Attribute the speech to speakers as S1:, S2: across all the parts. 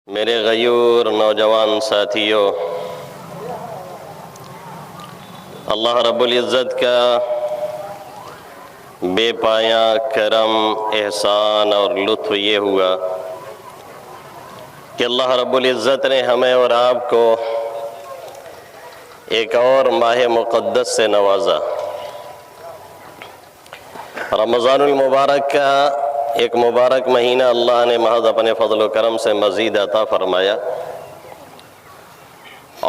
S1: میرے غیور نوجوان ساتھیوں، اللہ رب العزت کا بے پایہ کرم، احسان اور لطف یہ ہوا کہ اللہ رب العزت نے ہمیں اور آپ کو ایک اور ماہ مقدس سے نوازا۔ رمضان المبارک کا ایک مبارک مہینہ اللہ نے محض اپنے فضل و کرم سے مزید عطا فرمایا،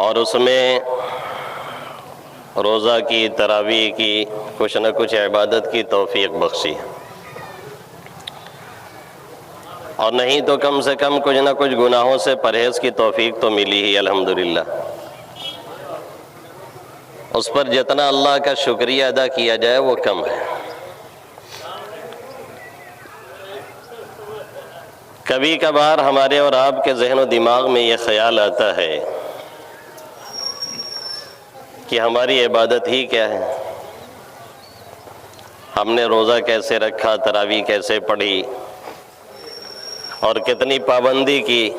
S1: اور اس میں روزہ کی، تراویح کی، کچھ نہ کچھ عبادت کی توفیق بخشی، اور نہیں تو کم سے کم کچھ نہ کچھ گناہوں سے پرہیز کی توفیق تو ملی ہی الحمدللہ۔ اس پر جتنا اللہ کا شکریہ ادا کیا جائے وہ کم ہے۔ کبھی کبھار ہمارے اور آپ کے ذہن و دماغ میں یہ خیال آتا ہے کہ ہماری عبادت ہی کیا ہے، ہم نے روزہ کیسے رکھا، تراویح کیسے پڑھی اور کتنی پابندی کی،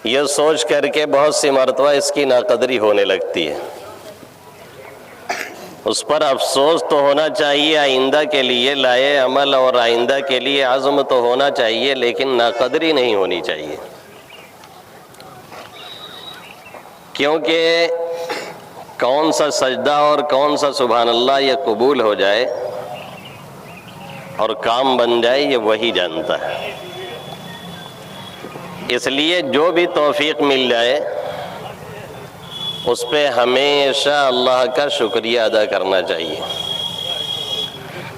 S1: یہ سوچ کر کے بہت سی مرتبہ اس کی ناقدری ہونے لگتی ہے۔ اس پر افسوس تو ہونا چاہیے، آئندہ کے لیے لائے عمل اور آئندہ کے لیے عزم تو ہونا چاہیے، لیکن ناقدری نہیں ہونی چاہیے، کیونکہ کون سا سجدہ اور کون سا سبحان اللہ یہ قبول ہو جائے اور کام بن جائے یہ وہی جانتا ہے۔ اس لیے جو بھی توفیق مل جائے اس پہ ہمیشہ اللہ کا شکریہ ادا کرنا چاہیے۔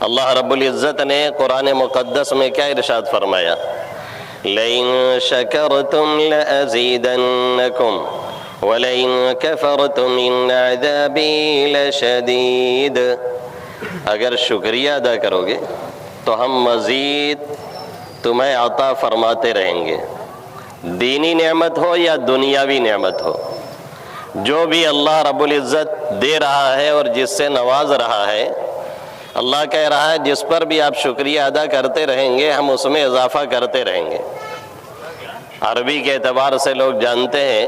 S1: اللہ رب العزت نے قرآن مقدس میں کیا ارشاد فرمایا؟ لَإِن شَكَرْتُمْ لَأَزِيدَنَّكُمْ وَلَئِن كَفَرْتُمْ إِنَّ عَذَابِي لَشَدِيدٌ۔ اگر شکریہ ادا کرو گے تو ہم مزید تمہیں عطا فرماتے رہیں گے، دینی نعمت ہو یا دنیاوی نعمت ہو، جو بھی اللہ رب العزت دے رہا ہے اور جس سے نواز رہا ہے، اللہ کہہ رہا ہے جس پر بھی آپ شکریہ ادا کرتے رہیں گے ہم اس میں اضافہ کرتے رہیں گے۔ عربی کے اعتبار سے لوگ جانتے ہیں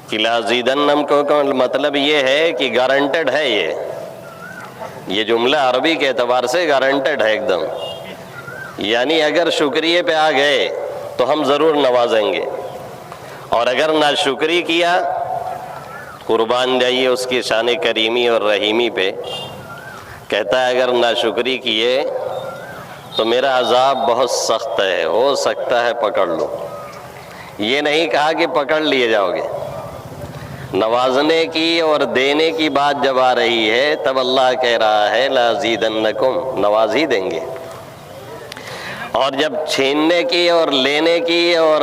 S1: کہ لازیدنم کو مطلب یہ ہے کہ گارنٹڈ ہے، یہ جملہ عربی کے اعتبار سے گارنٹڈ ہے ایک دم، یعنی اگر شکریہ پہ آ گئے تو ہم ضرور نوازیں گے، اور اگر ناشکری کیا قربان جائیے اس کی شان کریمی اور رحیمی پہ۔ کہتا ہے اگر ناشکری کیے تو میرا عذاب بہت سخت ہے، ہو سکتا ہے پکڑ لو۔ یہ نہیں کہا کہ پکڑ لیے جاؤ گے۔ نوازنے کی اور دینے کی بات جب آ رہی ہے تب اللہ کہہ رہا ہے لازیدنکم، نواز ہی دیں گے، اور جب چھیننے کی اور لینے کی اور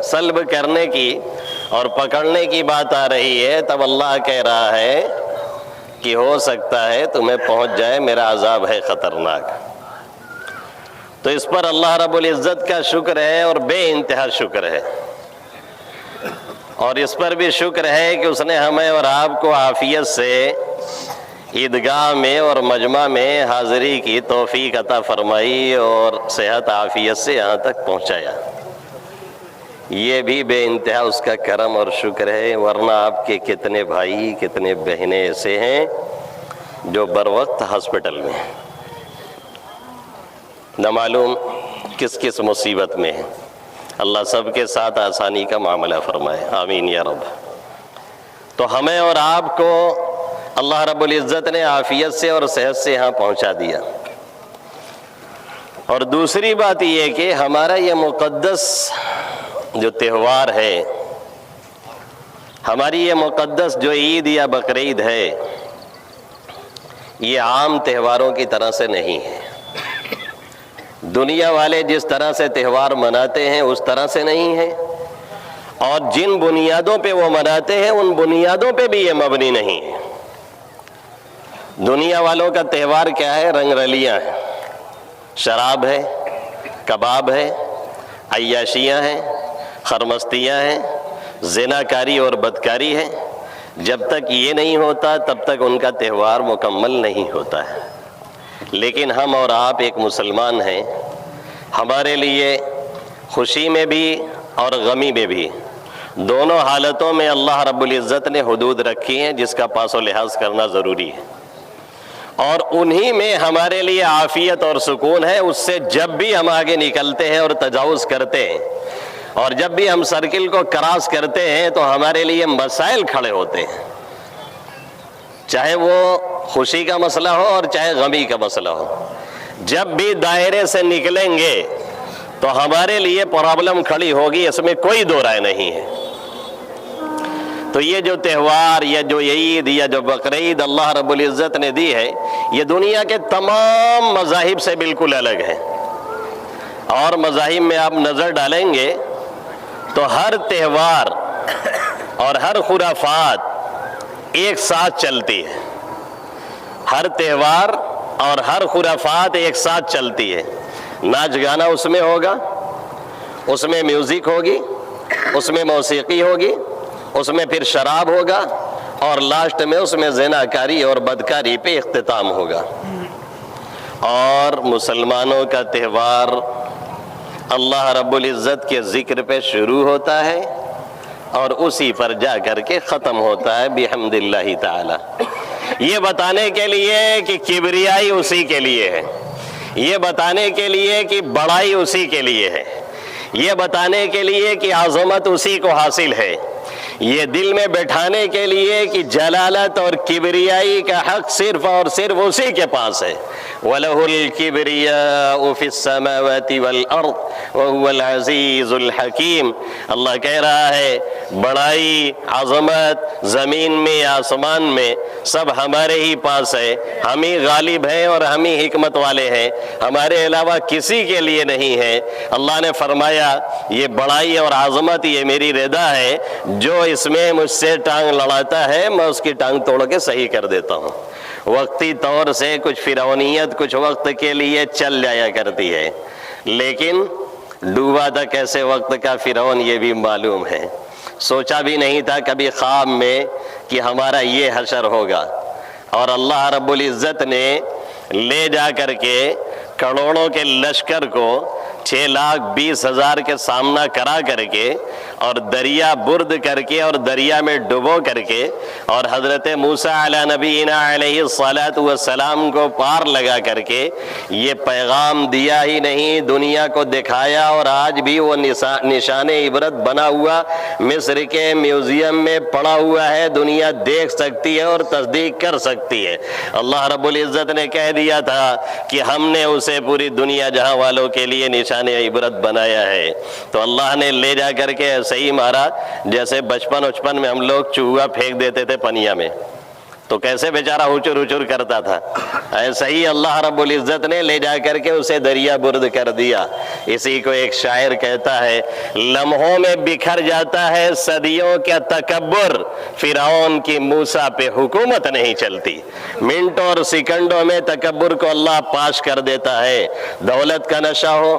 S1: سلب کرنے کی اور پکڑنے کی بات آ رہی ہے تب اللہ کہہ رہا ہے کہ ہو سکتا ہے تمہیں پہنچ جائے، میرا عذاب ہے خطرناک۔ تو اس پر اللہ رب العزت کا شکر ہے اور بے انتہا شکر ہے، اور اس پر بھی شکر ہے کہ اس نے ہمیں اور آپ کو عافیت سے عیدگاہ میں اور مجمع میں حاضری کی توفیق عطا فرمائی اور صحت عافیت سے یہاں تک پہنچایا۔ یہ بھی بے انتہا اس کا کرم اور شکر ہے، ورنہ آپ کے کتنے بھائی کتنے بہنیں ایسے ہیں جو بر وقت ہاسپٹل میں ہیں، نہ معلوم کس کس مصیبت میں ہیں۔ اللہ سب کے ساتھ آسانی کا معاملہ فرمائے، آمین یا رب۔ تو ہمیں اور آپ کو اللہ رب العزت نے عافیت سے اور صحت سے یہاں پہنچا دیا، اور دوسری بات یہ کہ ہمارا یہ مقدس جو تہوار ہے، ہماری یہ مقدس جو عید یا بقرعید ہے، یہ عام تہواروں کی طرح سے نہیں ہے۔ دنیا والے جس طرح سے تہوار مناتے ہیں اس طرح سے نہیں ہے، اور جن بنیادوں پہ وہ مناتے ہیں ان بنیادوں پہ بھی یہ مبنی نہیں ہے۔ دنیا والوں کا تہوار کیا ہے؟ رنگ رلیاں ہیں، شراب ہے، کباب ہے، عیاشیاں ہیں، خرمستیاں ہیں، زناکاری اور بدکاری ہے۔ جب تک یہ نہیں ہوتا تب تک ان کا تہوار مکمل نہیں ہوتا ہے۔ لیکن ہم اور آپ ایک مسلمان ہیں، ہمارے لیے خوشی میں بھی اور غمی میں بھی، دونوں حالتوں میں اللہ رب العزت نے حدود رکھی ہیں جس کا پاس و لحاظ کرنا ضروری ہے، اور انہی میں ہمارے لیے عافیت اور سکون ہے۔ اس سے جب بھی ہم آگے نکلتے ہیں اور تجاوز کرتے ہیں، اور جب بھی ہم سرکل کو کراس کرتے ہیں تو ہمارے لیے مسائل کھڑے ہوتے ہیں، چاہے وہ خوشی کا مسئلہ ہو اور چاہے غمی کا مسئلہ ہو۔ جب بھی دائرے سے نکلیں گے تو ہمارے لیے پرابلم کھڑی ہوگی، اس میں کوئی دو رائے نہیں ہے۔ تو یہ جو تہوار یا جو عید یا جو بقرعید اللہ رب العزت نے دی ہے، یہ دنیا کے تمام مذاہب سے بالکل الگ ہے۔ اور مذاہب میں آپ نظر ڈالیں گے تو ہر تہوار اور ہر خرافات ایک ساتھ چلتی ہے، ہر تہوار اور ہر خرافات ایک ساتھ چلتی ہے۔ ناچ گانا اس میں ہوگا، اس میں میوزک ہوگی، اس میں موسیقی ہوگی، اس میں پھر شراب ہوگا، اور لاسٹ میں اس میں زناکاری اور بدکاری پہ اختتام ہوگا۔ اور مسلمانوں کا تہوار اللہ رب العزت کے ذکر پہ شروع ہوتا ہے اور اسی پر جا کر کے ختم ہوتا ہے بحمد اللہ تعالی۔ یہ بتانے کے لیے کہ کبریائی اسی کے لیے ہے، یہ بتانے کے لیے کہ بڑائی اسی کے لیے ہے، یہ بتانے کے لیے کہ عظمت اسی کو حاصل ہے، یہ دل میں بیٹھانے کے لیے کہ جلالت اور کبریائی کا حق صرف اور صرف اسی کے پاس ہے۔ وَلَهُ الْكِبْرِيَاءُ فِي السَّمَاوَاتِ وَالْأَرْضِ وَهُوَ الْعَزِيزُ الْحَكِيمُ۔ اللہ کہہ رہا ہے بڑائی، عظمت زمین میں آسمان میں سب ہمارے ہی پاس ہے، ہم ہی غالب ہیں اور ہم ہی حکمت والے ہیں، ہمارے علاوہ کسی کے لیے نہیں ہے۔ اللہ نے فرمایا یہ بڑائی اور عظمت یہ میری رضا ہے، جو اس میں مجھ سے ٹانگ لڑاتا ہے میں اس کی ٹانگ توڑ کے صحیح کر دیتا ہوں۔ وقتی طور سے کچھ فرعونیت کچھ وقت کے لیے چل جایا کرتی ہے، لیکن ڈوبا تھا کیسے وقت کا فرعون یہ بھی معلوم ہے۔ سوچا بھی نہیں تھا کبھی خواب میں کہ ہمارا یہ حشر ہوگا، اور اللہ رب العزت نے لے جا کر کے کروڑوں کے لشکر کو 6,20,000 کے سامنا کرا کر کے اور دریا برد کر کے اور دریا میں ڈبو کر کے اور حضرت موسیٰ علیہ نبینا علیہ السلام کو پار لگا کر کے یہ پیغام دیا ہی نہیں، دنیا کو دکھایا، اور آج بھی وہ نشان عبرت بنا ہوا مصر کے میوزیم میں پڑا ہوا ہے، دنیا دیکھ سکتی ہے اور تصدیق کر سکتی ہے۔ اللہ رب العزت نے کہہ دیا تھا کہ ہم نے اسے پوری دنیا جہاں والوں کے لیے نشان عبرت بنایا ہے، تو اللہ نے لے جا کر کے ایسے ہی مارا جیسے بچپن میں ہم لوگ چوہا پھینک دیتے تھے پنیا میں تو کیسے بیچارہ ہوچر ہوچر کرتا تھا، ایسا ہی اللہ رب العزت نے لے جا کر کے اسے دریا برد کر دیا۔ اسی کو ایک شاعر کہتا ہے لمحوں میں بکھر جاتا ہے صدیوں کا تکبر، فرعون کی موسیٰ پہ حکومت نہیں چلتی۔ منٹوں اور سیکنڈوں میں تکبر کو اللہ پاش کر دیتا ہے۔ دولت کا نشہ ہو،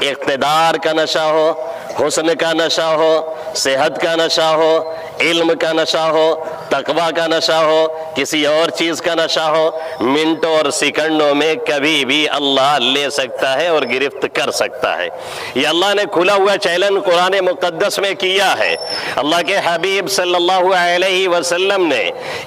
S1: اقتدار کا نشہ ہو، حسن کا نشہ ہو، صحت کا نشہ ہو، علم کا نشہ ہو، تقوی کا نشہ ہو، کسی اور چیز کا نشہ ہو، منٹوں اور سیکنڈوں میں کبھی بھی اللہ لے سکتا ہے اور گرفت کر سکتا ہے۔ یہ اللہ نے کھلا ہوا چیلنج قرآن مقدس میں کیا ہے۔ اللہ کے حبیب صلی اللہ علیہ وسلم نے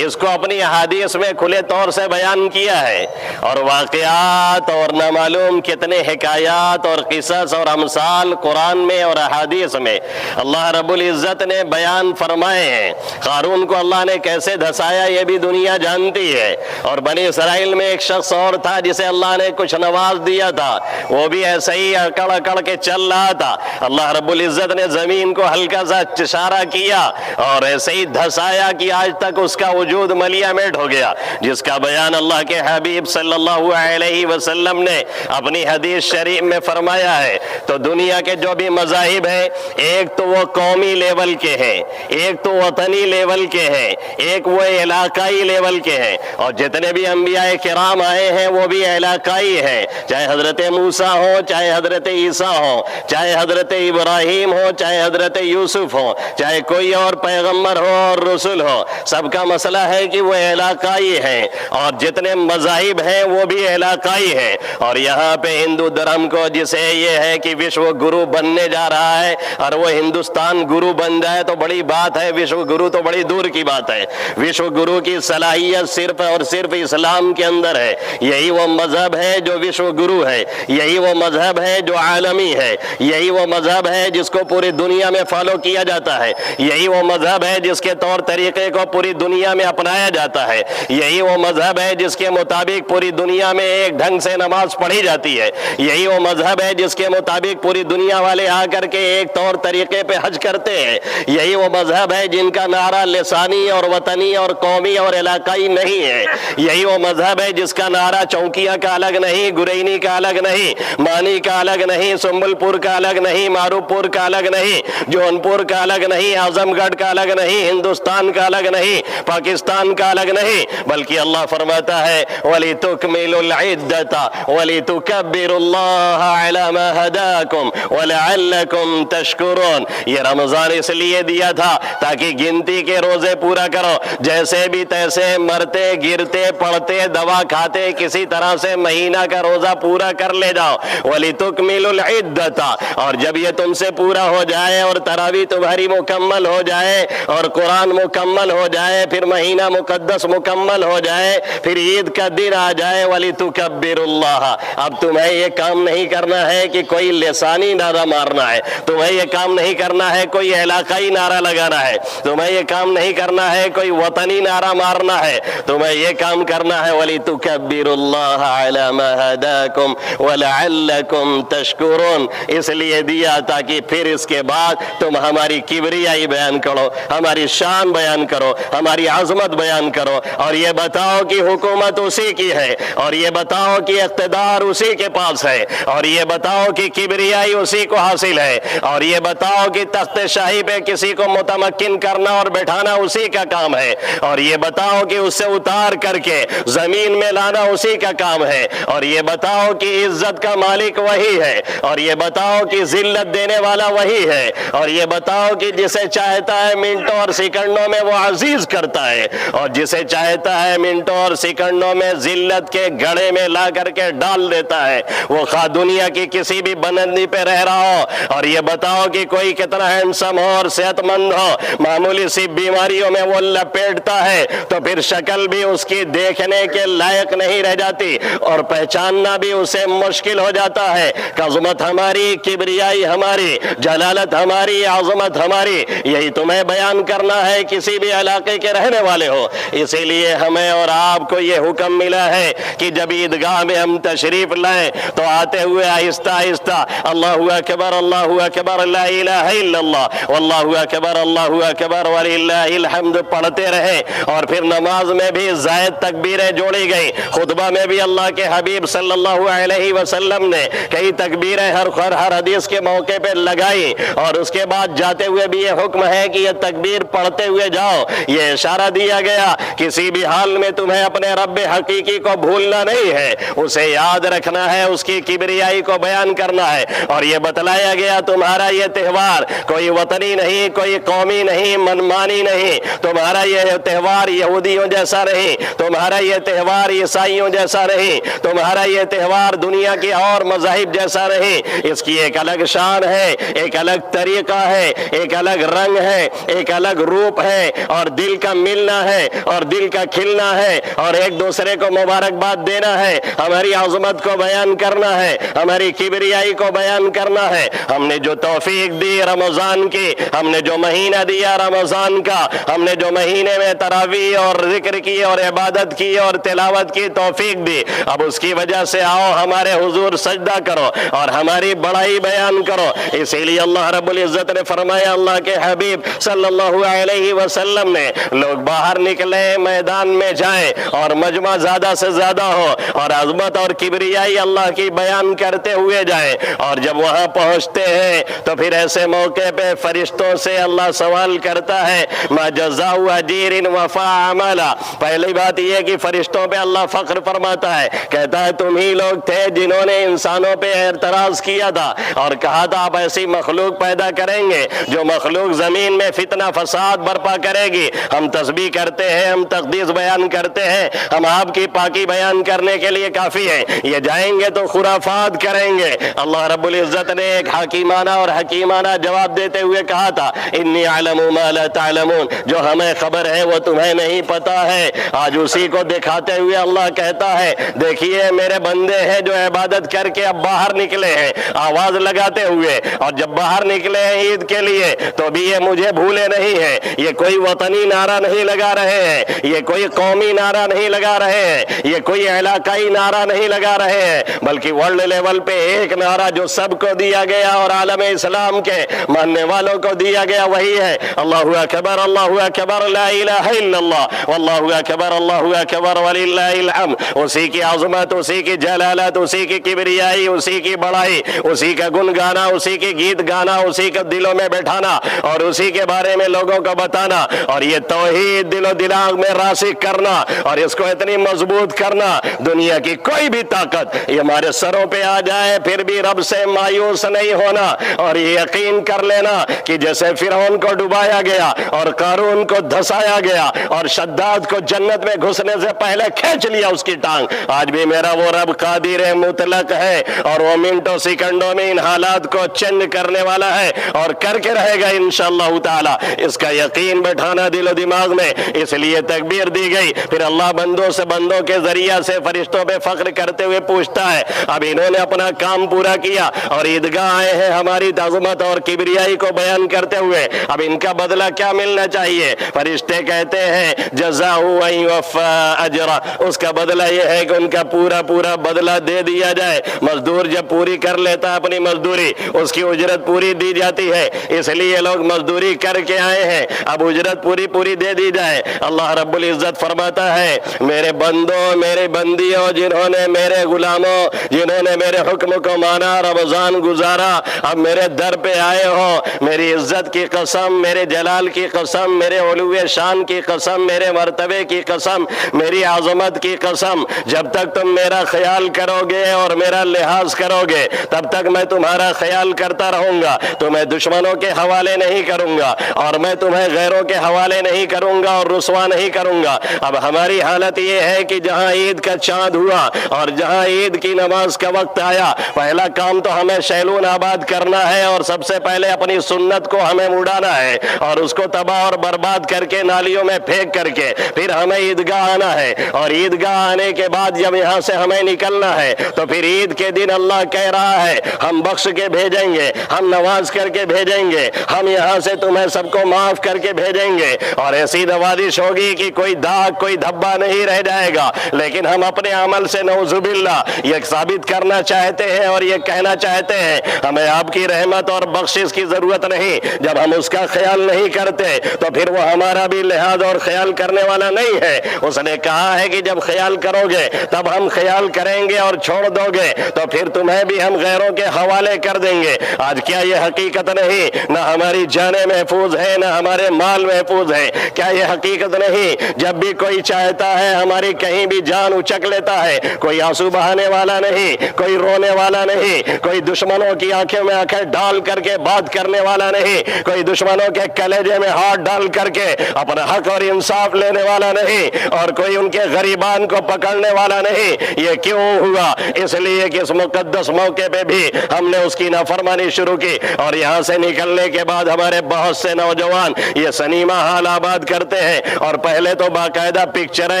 S1: اس کو اپنی احادیث میں کھلے طور سے بیان کیا ہے، اور واقعات اور نامعلوم کتنے حکایات اور قصص اور امثال قرآن میں اور احادیث میں اللہ رب العزت نے بیان فرمائے ہیں۔ قارون کو اللہ نے کیسے دھسایا یہ بھی دنیا جانتی ہے، اور بنی اسرائیل میں ایک شخص اور تھا جسے اللہ نے کچھ نواز دیا تھا، وہ بھی ایسے ہی اکڑ اکڑ کے چل رہا تھا، اللہ رب العزت نے زمین کو ہلکا سا اشارہ کیا اور ایسے ہی دھسایا کہ آج تک اس کا وجود ملیا میٹ ہو گیا، جس کا بیان اللہ کے حبیب صلی اللہ علیہ وسلم نے اپنی حدیث شریف میں فرمایا ہے۔ تو دنیا کے جو بھی مذاہب ہیں، ایک تو وہ قومی لیول کے ہیں، ایک تو وطنی لیول کے ہیں، ہیں، ایک وہ علاقائی لیول کے ہیں، اور جتنے بھی انبیاء کرام آئے ہیں وہ بھی علاقائی ہیں، چاہے حضرت موسیٰ ہو، چاہے حضرت عیسیٰ ہو، چاہے حضرت ابراہیم ہو، چاہے حضرت یوسف ہو، چاہے کوئی اور پیغمبر ہو اور رسول ہو، سب کا مسئلہ ہے کہ وہ علاقائی ہیں، اور جتنے مذاہب ہیں وہ بھی علاقائی ہیں۔ اور یہاں پہ ہندو دھرم کو جسے یہ ہے کہ وشو گرو بننے جا رہا ہے اور وہ ہندوستان گرو بن جائے تو بڑی بات ہے، وشو گرو تو بڑی دور کی بات ہے۔ وشو گرو کی صلاحیت صرف اور صرف اسلام کے اندر ہے، یہی وہ مذہب ہے جو وشو گرو ہے، یہی وہ مذہب ہے جو عالمی ہے، یہی وہ مذہب ہے جس کو پوری دنیا میں فالو کیا جاتا ہے، یہی وہ مذہب ہے جس کے طور طریقے کو پوری دنیا میں اپنایا جاتا ہے، یہی وہ مذہب ہے جس کے مطابق پوری دنیا میں ایک ڈھنگ سے نماز پڑھی جاتی ہے، یہی وہ مذہب ہے جس کے مطابق پوری دنیا والے آ کر کے ایک طور طریقے پہ حج کرتے ہیں، یہی وہ مذہب ہے جن کا نعرہ لسانی اور وطنی اور قومی اور علاقائی نہیں ہے، یہی وہ مذہب ہے جس کا نعرہ چونکیاں کا الگ نہیں، گرینی کا الگ نہیں، مانی کا الگ نہیں، سنبل پور کا الگ نہیں، معروف پور کا الگ نہیں، جونپور کا الگ نہیں، اعظم گڑھ کا الگ نہیں، ہندوستان کا الگ نہیں، پاکستان کا الگ نہیں، بلکہ اللہ فرماتا ہے وَلِتُكْمِلُوا الْعِدَّةَ وَلِتُكَبِّرُوا اللَّهَ عَلَى مَا هَدَاكُمْ وَلَعَلَّكُمْ تَشْكُرُونَ۔ یہ رمضان اس لیے دیا تھا تاکہ گنتی کے روزے پورا کرو، جیسے بھی تیسے مرتے گرتے پڑتے دوا کھاتے کسی طرح سے مہینہ کا روزہ پورا کر لے جاؤ۔ وَلِتُكْمِلُوا الْعِدَّةَ، اور جب یہ تم سے پورا ہو جائے اور تراویح تمہاری مکمل ہو جائے اور قرآن مکمل ہو جائے، پھر مہینہ مقدس مکمل ہو جائے، پھر عید کا دن آ جائے، وَلِتُكَبِّرُوا اللَّهَ۔ اب تمہیں یہ کام نہیں کرنا ہے کہ کوئی لسانی نعرہ مارنا ہے، تمہیں یہ کام نہیں کرنا ہے کوئی علاقائی نعرہ لگانا ہے، تمہیں یہ کام نہیں کرنا ہے کوئی وطنی نعرہ مارنا ہے، تمہیں یہ کام کرنا ہے وَلِتُكَبِّرُوا اللَّهَ عَلَى مَا هَدَاكُمْ وَلَعَلَّكُمْ تَشْكُرُونَ۔ اس لیے دیا تاکہ پھر اس کے بعد تم ہماری کبریائی بیان کرو، ہماری شان بیان کرو، ہماری عظمت بیان کرو، اور یہ بتاؤ کہ حکومت اسی کی ہے، اور یہ بتاؤ کہ اقتدار اسی کے پاس ہے، اور یہ بتاؤ کہ کبریائی اسی کو حاصل ہے، اور یہ بتاؤ کہ تخت شاہی پہ کسی کو متمکن کرنا اور بٹھانا اسی کا کام ہے، اور یہ بتاؤ کہ اس سے اتار کر کے زمین میں لانا اسی کا کام ہے، اور یہ بتاؤ کہ عزت کا مالک وہی ہے، اور یہ بتاؤ کہ ذلت دینے والا وہی ہے، اور یہ بتاؤ کہ جسے چاہتا ہے منٹوں اور سیکنڈوں میں وہ عزیز کرتا ہے، اور جسے چاہتا ہے منٹوں اور سیکنڈوں میں ذلت کے گڑھے میں لا کر کے ڈال دیتا ہے، وہ خواہ دنیا کی کسی بھی بلندی پہ رہ رہا ہو، اور یہ بتاؤ کہ کوئی کتنا ہینڈسم ہو اور صحت مند ہو، معمولی سی بیماریوں میں وہ لپیٹتا ہے تو پھر شکل بھی اس کی دیکھنے کے لائق نہیں رہ جاتی اور پہچاننا بھی اسے مشکل ہو جاتا ہے۔ عظمت ہماری، کبریائی ہماری، جلالت ہماری، عظمت ہماری، یہی تمہیں بیان کرنا ہے کسی بھی علاقے کے رہنے والے ہو۔ اسی لیے ہمیں اور آپ کو یہ حکم ملا ہے کہ جب عیدگاہ میں ہم تشریف لائیں تو آتے ہوئے آہستہ آہستہ اللہ اکبر اللہ اکبر لا الہ الا اللہ واللہ اکبر اللہ اکبر وللہ الحمد پڑھتے رہے، اور پھر نماز میں بھی زائد تکبیریں جوڑی گئی، خطبہ میں بھی اللہ کے حبیب صلی اللہ علیہ وسلم نے کئی تکبیریں ہر حدیث کے موقع پہ لگائی، اور اس کے بعد جاتے ہوئے بھی یہ حکم ہے کہ یہ تکبیر پڑھتے ہوئے جاؤ۔ یہ اشارہ دیا گیا کسی بھی حال میں تمہیں اپنے رب حقیقی کو بھولنا نہیں ہے، اسے یاد رکھنا ہے، اس کی کبریائی کو بیان کرنا ہے، اور یہ بتلایا گیا تمہارا یہ تہوار کوئی وطنی نہیں، کوئی قومی نہیں، منمانی نہیں، تمہارا یہ تہوار یہودیوں جیسا نہیں، تمہارا یہ تہوار عیسائیوں جیسا نہیں، تمہارا یہ تہوار دنیا کے اور مذاہب جیسا نہیں، اس کی ایک الگ شان ہے، ایک الگ طریقہ ہے، ایک الگ رنگ ہے، ایک الگ روپ ہے، اور دل کا ملنا ہے اور دل کا کھلنا ہے، اور ایک دوسرے کو مبارکباد دینا ہے، ہماری عظمت کو بیان کرنا ہے، ہماری کبریائی کو بیان کرنا ہے۔ ہم نے جو توفیق دی رمضان کی، ہم نے جو مہینہ دیا رمضان کا، ہم نے جو مہینے میں تراویح اور ذکر کی اور عبادت کی اور تلاوت کی توفیق دی، اب اس کی وجہ سے آؤ ہمارے حضور سجدہ کرو اور ہماری بڑائی بیان کرو۔ اسی لیے اللہ رب العزت نے فرمایا، اللہ کے حبیب صلی اللہ علیہ وسلم نے، لوگ باہر نکلے میدان میں جائیں اور مجمع زیادہ سے زیادہ ہو اور عظمت اور کبریائی اللہ کی بیان کرتے ہوئے جائیں، اور جب وہاں پہنچتے ہیں تو پھر ایسے موقع پہ فرشتوں سے اللہ سوال کرتا ہے، ما جزاء جزاء اجیر وفا عملا۔ پہلی بات یہ کہ فرشتوں پہ اللہ فخر فرماتا ہے، کہتا ہے تم ہی لوگ تھے جنہوں نے انسانوں پہ اعتراض کیا تھا اور کہا تھا آپ ایسی مخلوق پیدا کریں گے جو مخلوق زمین میں فتنہ فساد برپا کرے گی۔ ہم تسبیح کرتے ہیں، ہم تقدیس بیان کرتے ہیں، ہم آپ کی پاکی بیان کرنے کے لیے کافی ہیں، یہ جائیں گے تو خرافات کریں گے۔ اللہ رب العزت نے ایک حکیمانہ اور حکیمانہ جواب دیتے ہوئے کہا تھا انی اعلم ما لا تعلمون، جو ہمیں خبر ہے وہ تمہیں نہیں پتا ہے۔ آج اسی کو دکھاتے ہوئے اللہ کہتا ہے دیکھیے میرے بندے ہیں جو عبادت کر کے اب باہر نکلے ہیں آواز لگاتے ہوئے، اور جب باہر نکلے ہیں عید کے لیے تو بھی یہ مجھے بھولے نہیں ہیں، یہ کوئی وطنی نعرہ نہیں لگا رہے ہیں، یہ کوئی قومی نعرہ نہیں لگا رہے ہیں، یہ کوئی علاقائی نعرہ نہیں لگا رہے ہیں، بلکہ ورلڈ لیول پہ ایک نعرہ جو سب کو دیا گیا اور عالم اسلام کے ماننے والوں کو دیا گیا وہی ہے اللہ اکبر اللہ اکبر لا الہ الا اللہ واللہ اکبر اللہ اکبر وللہ الحمد۔ اسی کی عظمت، اسی کی جلالت، اسی کی کبریائی، اسی کی بڑائی، اسی کا گن گانا، اسی کی گیت گانا، اسی کو دلوں میں بیٹھانا اور اسی کے بارے میں لوگوں کو بتانا، اور یہ توحید دل و دماغ میں راسخ کرنا اور اس کو اتنی مضبوط کرنا، دنیا کی کوئی بھی طاقت یہ ہمارے سروں پہ آ جائے پھر بھی رب سے مایوس نہیں ہونا، اور یہ یقین کر لینا کہ جیسے فرعون کو ڈبایا گیا اور قارون کو دھسایا گیا اور شداد کو جنت میں گھسنے سے پہلے کھینچ لیا اس کی ٹانگ، آج بھی میرا وہ رب قادر مطلق ہے اور وہ منٹوں سیکنڈوں میں ان حالات کو چینج کرنے والا ہے اور کر کے رہے گا انشاءاللہ تعالی۔ اس کا یقین بٹھانا دل و دماغ میں، اس لیے تکبیر دی گئی۔ پھر اللہ بندوں سے بندوں کے ذریعہ سے فرشتوں پہ فخر کرتے ہوئے پوچھتا ہے اب انہوں نے اپنا کام پورا کیا اور عیدگاہ آئے ہیں ہماری عظمت اور کبریائی کو بیان کرتے ہوئے، اب ان کا بدلہ کیا ملنا چاہیے؟ فرشتے کہتے ہیں جزاء ان یوفى اجرا، اس کا بدلہ یہ ہے کہ ان کا پورا پورا بدلہ دے دیا جائے۔ مزدور جب پوری کر لیتا ہے اپنی مزدوری اس کی اجرت پوری دی جاتی ہے، اس لیے لوگ مزدوری کر کے آئے ہیں، اب اجرت پوری پوری دے دی جائے۔ اللہ رب العزت فرماتا ہے میرے بندوں میرے بندیوں جنہوں نے میرے غلاموں جنہوں نے میرے حکم کو مانا رمضان گزارا، اب میرے در پہ آئے ہو، میری عزت کی قسم، میرے جلال کی قسم، میرے علو شان کی قسم، میرے مرتبے کی قسم، میری عظمت کی قسم، جب تک تم میرا خیال کرو گے اور میرا لحاظ کرو گے تب تک میں تمہارا خیال کرتا رہوں گا، تمہیں دشمنوں کے حوالے نہیں کروں گا اور میں تمہیں غیروں کے حوالے نہیں کروں گا اور رسوا نہیں کروں گا۔ اب ہماری حالت یہ ہے کہ جہاں عید کا چاند ہوا اور جہاں عید کی نماز کا وقت آیا، پہلا کام تو ہمیں شیلون آباد کرنا ہے اور سب سے پہلے اپنی سنت کو ہمیں اڑانا ہے اور اس کو تباہ اور برباد کر کے نالیوں میں پھینک کر کے پھر ہمیں عیدگاہ آنا ہے، اور عیدگاہ آنے کے بعد جب یہاں سے ہمیں نکلنا ہے تو پھر عید کے دن اللہ کہہ رہا ہے ہم بخش کے بھیجیں گے، ہم نواز کر کے بھیجیں گے، ہم یہاں سے تمہیں سب کو معاف کر کے بھیجیں گے، اور ایسی نوازش ہوگی کہ کوئی داغ کوئی دھبا نہیں رہ جائے گا۔ لیکن ہم اپنے عمل سے نعوذ باللہ یہ ثابت کرنا چاہتے ہیں اور یہ کہنا چاہتے ہیں ہمیں آپ کی رحمت اور بخشش کی ضرورت نہیں، جب ہم اس کا خیال نہیں کرتے تو پھر وہ ہمارا بھی لحاظ اور خیال کرنے والا نہیں ہے۔ اس نے کہا ہے کہ جب خیال کرو گے تب ہم خیال کریں گے اور چھوڑ دو گے تو پھر تمہیں بھی ہم غیروں کے حوالے کر دیں گے۔ آج کیا یہ حقیقت نہیں؟ نہ ہماری جانیں محفوظ ہیں نہ ہمارے مال محفوظ ہیں، کیا یہ حقیقت نہیں؟ جب بھی کوئی چاہتا ہے ہماری کہیں بھی جان اچک لیتا ہے، کوئی آنسو بہانے والا نہیں، کوئی رونے والا نہیں، کوئی دشمنوں کی آنکھوں میں آنکھیں ڈال کر کے بات کرنے والا نہیں، کوئی دشمنوں کے کلیجے میں ہاتھ ڈال کر کے اپنا حق اور انصاف لینے والا نہیں، اور کوئی ان کے غریبان کو پکڑنے والا نہیں۔ یہ کیوں ہوا؟ اس لیے کہ اس مقدس موقع پہ بھی ہم نے اس کی نافرمانی شروع کی، اور یہاں سے نکلنے کے بعد ہمارے بہت سے نوجوان یہ سنیما ہال آباد کرتے ہیں، اور پہلے تو باقاعدہ پکچریں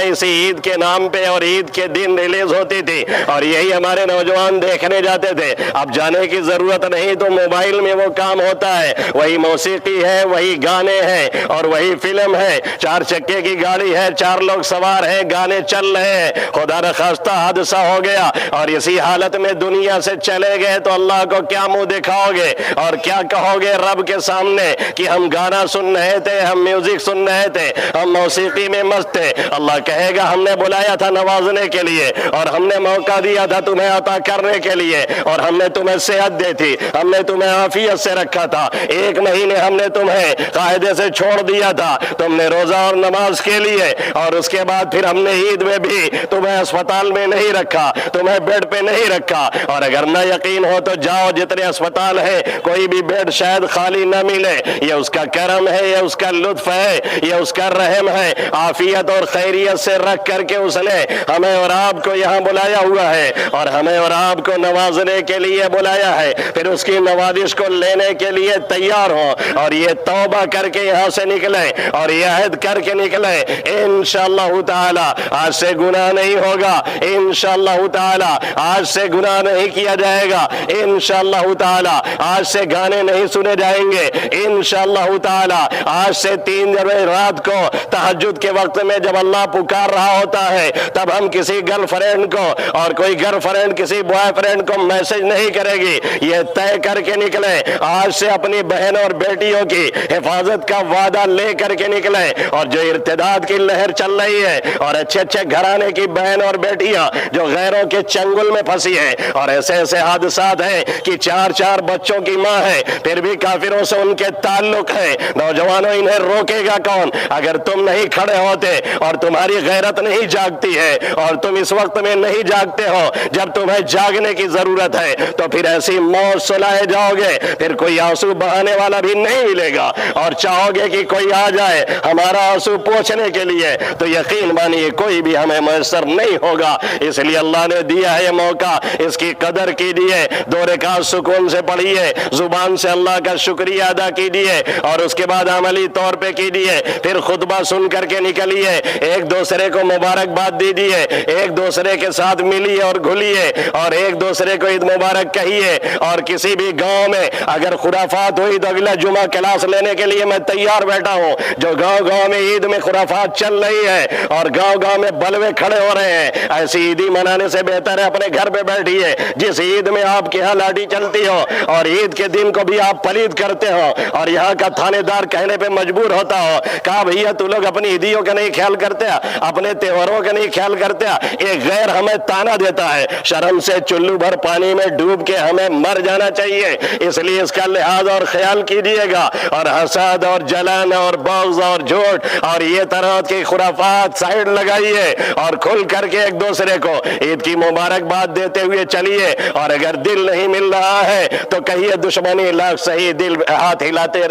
S1: اسی عید کے نام پہ اور عید کے دن ریلیز ہوتی تھی اور یہی ہمارے نوجوان دیکھنے جاتے تھے۔ اب جانے کی ضرورت نہیں، تو موبائل میں وہ کام ہوتا ہے، وہی موسیقی ہے، وہی گانے ہیں اور وہی فلم ہے، چار چکے کی گاڑی ہے، چار لوگ سوار ہیں، گانے چل رہے ہیں، خدا نخواستہ حادثہ ہو گیا اور اسی حالت میں دنیا سے چلے گئے تو اللہ کو کیا منہ دکھاؤ گے اور کیا کہو گے رب کے سامنے کہ ہم گانا سن رہے تھے، ہم میوزک سن رہے تھے، ہم موسیقی میں مست تھے؟ اللہ کہے گا ہم نے بلایا تھا نوازنے کے لیے اور ہم نے موقع دیا تھا تمہیں عطا کرنے کے لیے، اور ہم نے تمہیں صحت دی تھی، ہم نے تمہیں عافیت سے رکھا تھا، 1 مہینے ہم نے تمہیں قاعدے سے چھوڑ دیا
S2: تھا تم نے روزہ اور نماز کے لیے، اور اس کے بعد پھر ہم نے عید میں بھی تمہیں اسپتال میں نہیں رکھا، تمہیں بیڈ پہ نہیں رکھا۔ اور اگر نہ یقین ہو تو جاؤ، جتنے اسپتال ہیں کوئی بھی بیڈ شاید خالی نہ ملے، یہ اس کا کرم ہے، یہ اس کا لطف ہے، یہ اس کا رحم ہے، عافیت اور خیریت سے رکھ کر کے اس نے ہمیں اور آپ کو یہاں بلایا ہوا ہے، اور ہمیں اور آپ کو نوازنے کے لیے بلایا ہے۔ پھر اس کی نوازش کو لینے کے لیے تیار ہو، اور یہ توبہ کر کے یہاں سے نکلے، اور یہ عہد کر کے نکلے، انشاءاللہ تعالی آج سے گناہ نہیں ہوگا، انشاءاللہ تعالی آج سے گناہ نہیں کیا جائے گا، انشاءاللہ تعالی آج سے گانے نہیں سنے جائیں گے، انشاءاللہ تعالی آج سے 3 رات کو تہجد کے وقت میں جب اللہ پکار رہا ہوتا ہے تب ہم کسی گرل فرینڈ کو اور کوئی گرل فرینڈ کسی بوائے فرینڈ کو میسج نہیں کرے گی، یہ طے کر کے نکلے، آج سے اپنی بہن اور بیٹیوں کی حفاظت کا وعدہ لے کر کے نکلے۔ اور جو ارتداد کی لہر چل رہی ہے، اور اچھے اچھے گھرانے کی بہن اور بیٹیاں جو غیروں کے چنگل میں پھنسی ہیں، اور ایسے ایسے حادثات ہیں کہ 4 بچوں کی ماں ہے پھر بھی کافروں سے ان کے تعلق ہے، نوجوانوں انہیں روکے گا کون؟ اگر تم نہیں کھڑے ہوتے اور تمہاری غیرت نہیں جاگتی ہے، اور تم اس وقت میں نہیں جاگتے ہو جب تمہیں جاگنے کی ضرورت ہے، تو پھر ایسی موت سلائے جاؤ گے، پھر کوئی آنسو بہانے والا بھی نہیں ملے گا، اور چاہو گے کہ کوئی آ جائے ہمارا آنسو پوچھنے کے لیے، تو یقین مانیے کوئی بھی ہمیں میسر نہیں ہوگا۔ اس لیے اللہ نے دیا ہے یہ موقع، اس کی قدر کیجیے، 2 رکعت سکون سے پڑھیے، زبان سے اللہ کا شکریہ ادا کیجیے، اور اس کے بعد عملی طور پہ کیجیے، پھر خطبہ سن کر کے نکلیے، ایک دوسرے کو مبارکباد دیجیے، ایک دوسرے کے ساتھ ملیے اور گھلیے، اور ایک دوسرے کو عید مبارک کہیے۔ اور کسی بھی گاؤں میں اگر خرافات ہوئی تو اگلا جمعہ کلاس لینے کے لیے میں تیار بیٹھا ہوں۔ جو گاؤں میں عید میں خرافات چل رہی ہے اور گاؤں میں بلوے کھڑے ہو رہے ہیں، ایسی عیدی منانے سے بہتر ہے اپنے گھر پہ بیٹھیے۔ جس عید میں آپ کے ہاں لاٹھی چلتی ہو اور عید کے دن کو بھی آپ پلید کرتے ہو، اور یہاں کا تھانے دار کہنے پہ مجبور ہوتا ہو، کہا بھیا تو لوگ اپنی عیدیوں کا نہیں خیال کرتے، اپنے تہواروں کا نہیں خیال کرتے، ایک غیر ہمیں تانا دیتا ہے، شرم سے چلو بھر پانی میں ڈوب کے ہمیں مر جانا چاہیے۔ اس لیے اس کا لحاظ اور خیال کیجیے گا، اور حسد اور جلن اور بغض اور جھوٹ اور یہ طرح کی خرافات سائیڈ لگائیے، اور کھل کر کے ایک دوسرے کو عید کی مبارکباد دیتے ہوئے چلیے۔ اور اگر دل نہیں مل رہا ہے تو کہیے دشمنی لاکھ سہی، دل ہاتھ ہلاتے،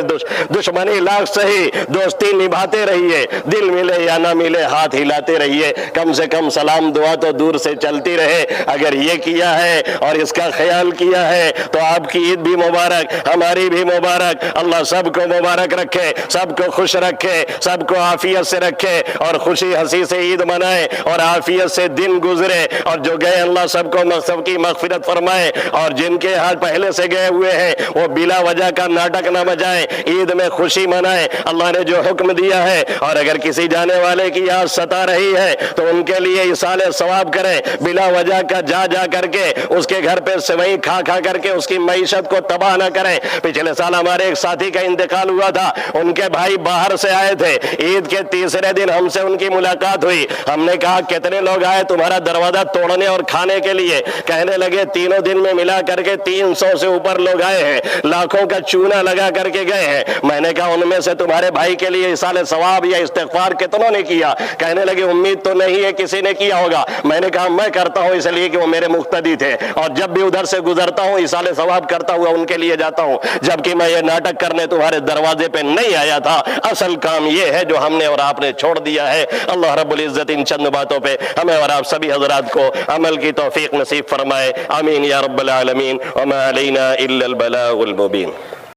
S2: دشمنی لاکھ سہی، دوستی نبھاتے رہیے، دل ملے یا نہ ملے ہاتھ ہلاتے رہیے، کم سے کم سلام دعا تو دور سے چلتی رہے۔ اگر یہ کیا ہے اور اس کا خیال کیا ہے تو آپ کی عید بھی مبارک، ہماری بھی مبارک، اللہ سب کو مبارک رکھے، سب کو خوش رکھے، سب کو عافیت سے رکھے، اور خوشی ہنسی سے عید منائے، اور عافیت سے دن گزرے، اور جو گئے اللہ سب کو سب کی مغفرت فرمائے، اور جن کے ہاتھ پہلے سے گئے ہوئے ہیں وہ بلا وجہ کا ناٹک نہ بجائیں، عید میں خوشی منائیں اللہ نے جو حکم دیا ہے۔ اور اگر کسی جانے والے کی یاد ستا رہی ہے تو ان کے لیے ایصال ثواب کریں، بلا وجہ کا جا کر کے اس کے گھر پہ سوئی کھا کر کے اس کی معیشت کو تباہ نہ کریں۔ پچھلے سال ہمارے ایک ساتھی کا انتقال ہوا تھا، ان کے بھائی باہر سے آئے تھے، عید کے تیسرے دن ہم سے ان کی ملاقات ہوئی، ہم نے کہا کتنے لوگ آئے تمہارا دروازہ توڑنے اور کھانے کے لیے؟ کہنے لگے تینوں دن میں ملا کر کے 300 سے اوپر لوگ آئے ہیں، لاکھوں کا چونا لگا کر کے گئے ہیں۔ میں نے کہا ان میں سے تمہارے بھائی کے لیے ایصال ثواب یا استغفار کتنوں نے کیا؟ کہنے لگے امید تو نہیں ہے کسی نے کیا ہوگا۔ میں نے کہا میں کرتا ہوں اس لیے کہ وہ میرے مقتدی تھے، اور جب بھی ادھر سے گزرتا ہوں ایصال ثواب کرتا ہوا ان کے لیے جاتا ہوں، جبکہ میں یہ ناٹک کرنے تمہارے دروازے پہ نہیں آیا تھا۔ اصل کام یہ ہے جو ہم نے اور آپ نے چھوڑ دیا ہے۔ اللہ رب العزت ان چند باتوں پہ ہمیں اور آپ سبھی حضرات کو عمل کی توفیق نصیب فرمائے، آمین یا رب العالمین، وما علینا الا البلاغ المبین۔